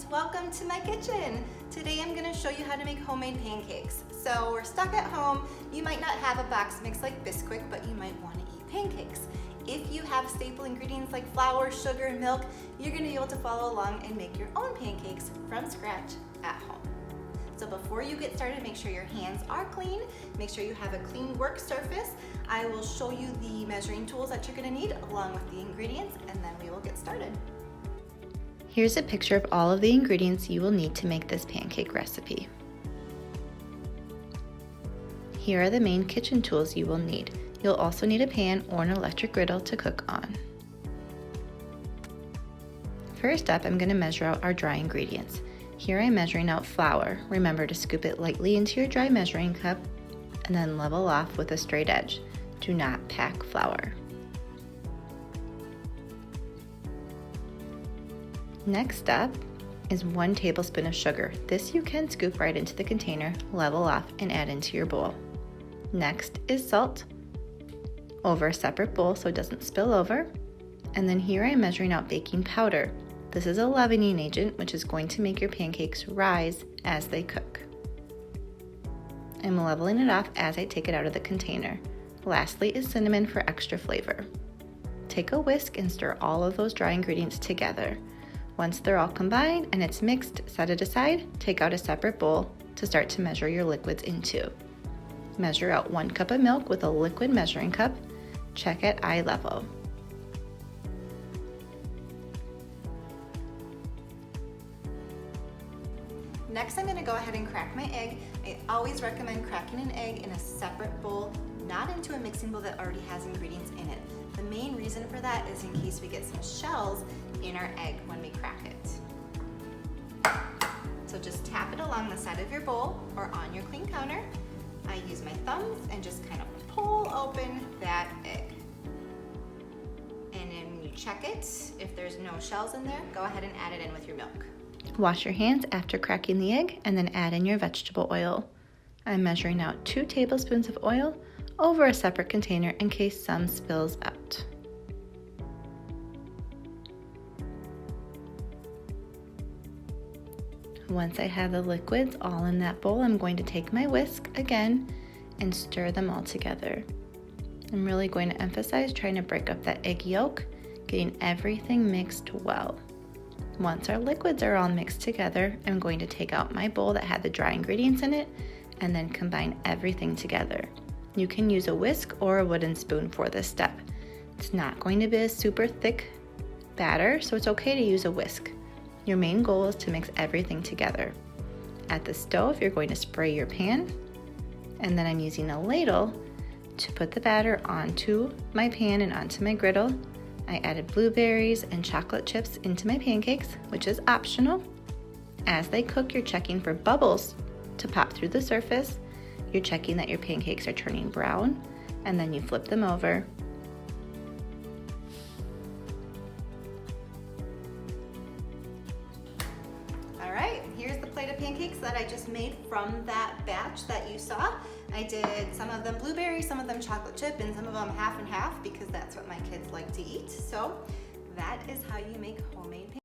welcome to my kitchen. Today I'm going to show you how to make homemade pancakes. So we're stuck at home, you might not have a box mix like Bisquick, but you might want to eat pancakes. If you have staple ingredients like flour, sugar, and milk, you're going to be able to follow along and make your own pancakes from scratch at home. So before you get started, make sure your hands are clean. Make sure you have a clean work surface. I will show you the measuring tools that you're going to need along with the ingredients, and then we will get started. Here's a picture of all of the ingredients you will need to make this pancake recipe. Here are the main kitchen tools you will need. You'll also need a pan or an electric griddle to cook on. First up, I'm going to measure out our dry ingredients. Here I'm measuring out flour. Remember to scoop it lightly into your dry measuring cup and then level off with a straight edge. Do not pack flour. Next up is 1 tablespoon of sugar. This you can scoop right into the container, level off, and add into your bowl. Next is salt over a separate bowl so it doesn't spill over. And then here I'm measuring out baking powder. This is a leavening agent which is going to make your pancakes rise as they cook. I'm leveling it off as I take it out of the container. Lastly is cinnamon for extra flavor. Take a whisk and stir all of those dry ingredients together. Once they're all combined and it's mixed, set it aside, take out a separate bowl to start to measure your liquids into. Measure out 1 cup of milk with a liquid measuring cup. Check at eye level. Next, I'm going to go ahead and crack my egg. I always recommend cracking an egg in a separate bowl, not into a mixing bowl that already has ingredients in it. The main reason for that is in case we get some shells in our egg when we crack it. So just tap it along the side of your bowl or on your clean counter. I use my thumbs and just kind of pull open that egg. And then when you check it, if there's no shells in there, go ahead and add it in with your milk. Wash your hands after cracking the egg and then add in your vegetable oil. I'm measuring out 2 tablespoons of oil over a separate container in case some spills out. Once I have the liquids all in that bowl, I'm going to take my whisk again and stir them all together. I'm really going to emphasize trying to break up that egg yolk, getting everything mixed well. Once our liquids are all mixed together, I'm going to take out my bowl that had the dry ingredients in it and then combine everything together. You can use a whisk or a wooden spoon for this step. It's not going to be a super thick batter, so it's okay to use a whisk. Your main goal is to mix everything together. At the stove, you're going to spray your pan, and then I'm using a ladle to put the batter onto my pan and onto my griddle. I added blueberries and chocolate chips into my pancakes, which is optional. As they cook, you're checking for bubbles to pop through the surface. You're checking that your pancakes are turning brown, and then you flip them over. All right, here's the plate of pancakes that I just made from that batch that you saw. I did some of them blueberry, some of them chocolate chip, and some of them half and half because that's what my kids like to eat. So that is how you make homemade pancakes.